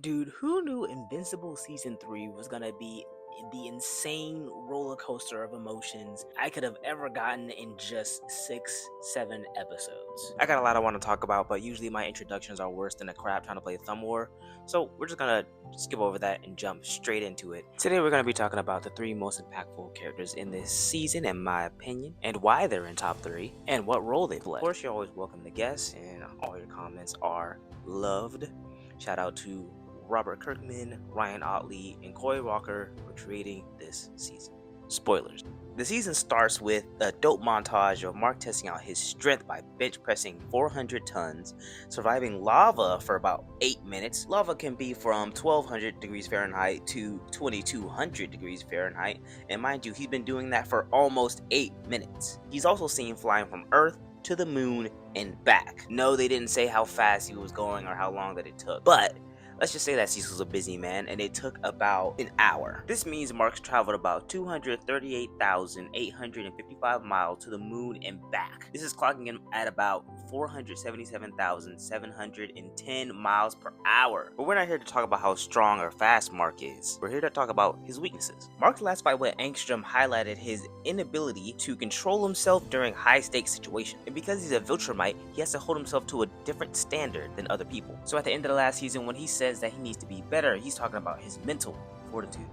Dude, who knew Invincible Season 3 was gonna be the insane roller coaster of emotions I could have ever gotten in just 6, 7 episodes? I got a lot I want to talk about, but usually my introductions are worse than a crap trying to play Thumb War, so we're just gonna skip over that and jump straight into it. Today we're gonna be talking about the 3 most impactful characters in this season, in my opinion, and why they're in top 3, and what role they play. Of course, you're always welcome to guess, and all your comments are loved. Shout out to Robert Kirkman, Ryan Otley, and Coy Walker for creating this season. Spoilers. The season starts with a dope montage of Mark testing out his strength by bench pressing 400 tons, surviving lava for about 8 minutes. Lava can be from 1200 degrees Fahrenheit to 2200 degrees Fahrenheit, and mind you, he's been doing that for almost 8 minutes. He's also seen flying from Earth to the moon and back. No, they didn't say how fast he was going or how long that it took, but let's just say that Cecil's a busy man and it took about an hour. This means Mark's traveled about 238,855 miles to the moon and back. This is clocking him at about 477,710 miles per hour. But we're not here to talk about how strong or fast Mark is. We're here to talk about his weaknesses. Mark's last fight with Angstrom highlighted his inability to control himself during high-stakes situations. And because he's a Viltrumite, he has to hold himself to a different standard than other people. So at the end of the last season, when he says that he needs to be better, he's talking about his mental fortitude.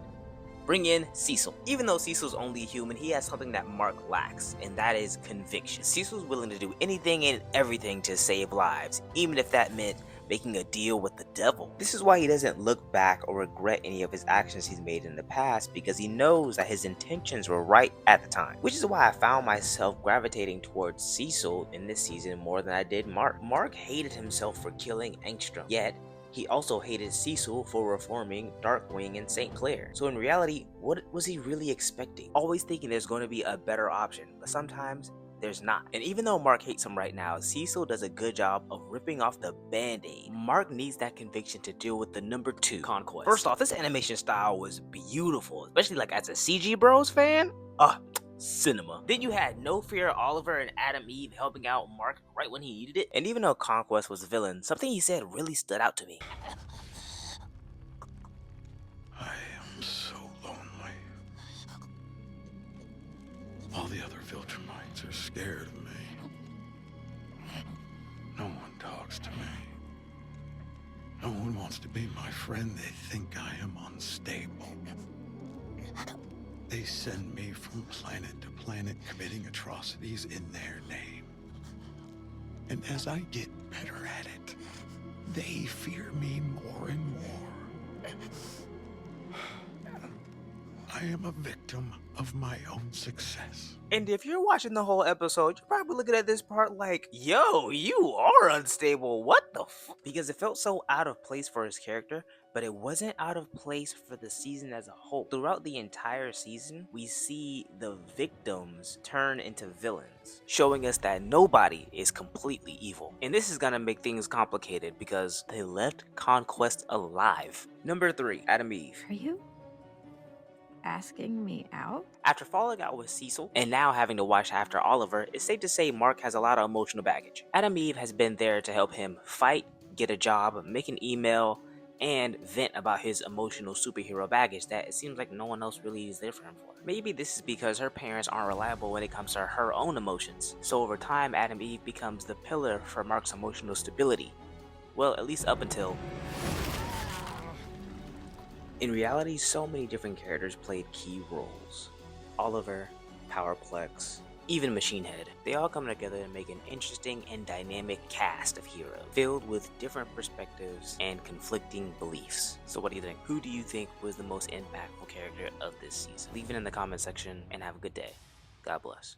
Bring in Cecil. Even though Cecil's only human, he has something that Mark lacks, and that is conviction. Cecil's willing to do anything and everything to save lives, even if that meant making a deal with the devil. This is why he doesn't look back or regret any of his actions he's made in the past, because he knows that his intentions were right at the time. Which is why I found myself gravitating towards Cecil in this season more than I did Mark. Mark hated himself for killing Angstrom, yet he also hated Cecil for reforming Darkwing and St. Clair. So in reality, what was he really expecting? Always thinking there's going to be a better option, but sometimes there's not. And even though Mark hates him right now, Cecil does a good job of ripping off the band-aid. Mark needs that conviction to deal with the number 2 conquest. First off, this animation style was beautiful, especially like as a CG Bros fan. Cinema. Then you had No Fear Oliver and Adam Eve helping out Mark right when he needed it. And even though Conquest was a villain, something he said really stood out to me. I am so lonely. All the other Viltrumites are scared of me. No one talks to me. No one wants to be my friend. They think I am unstable. They send me from planet to planet committing atrocities in their name. And as I get better at it, they fear me more and more. I am a victim of my own success. And if you're watching the whole episode, you're probably looking at this part like, yo, you are unstable, what the f? Because it felt so out of place for his character, but it wasn't out of place for the season as a whole. Throughout the entire season, we see the victims turn into villains, showing us that nobody is completely evil. And this is gonna make things complicated because they left Conquest alive. Number 3, Adam Eve. Are you asking me out? After falling out with Cecil and now having to watch after Oliver, it's safe to say Mark has a lot of emotional baggage. Adam Eve has been there to help him fight, get a job, make an email, and vent about his emotional superhero baggage that it seems like no one else really is there for him for. Maybe this is because her parents aren't reliable when it comes to her own emotions. So over time, Adam Eve becomes the pillar for Mark's emotional stability. Well, at least up until... In reality, so many different characters played key roles. Oliver, Powerplex, even Machine Head. They all come together to make an interesting and dynamic cast of heroes, filled with different perspectives and conflicting beliefs. So what do you think? Who do you think was the most impactful character of this season? Leave it in the comment section and have a good day. God bless.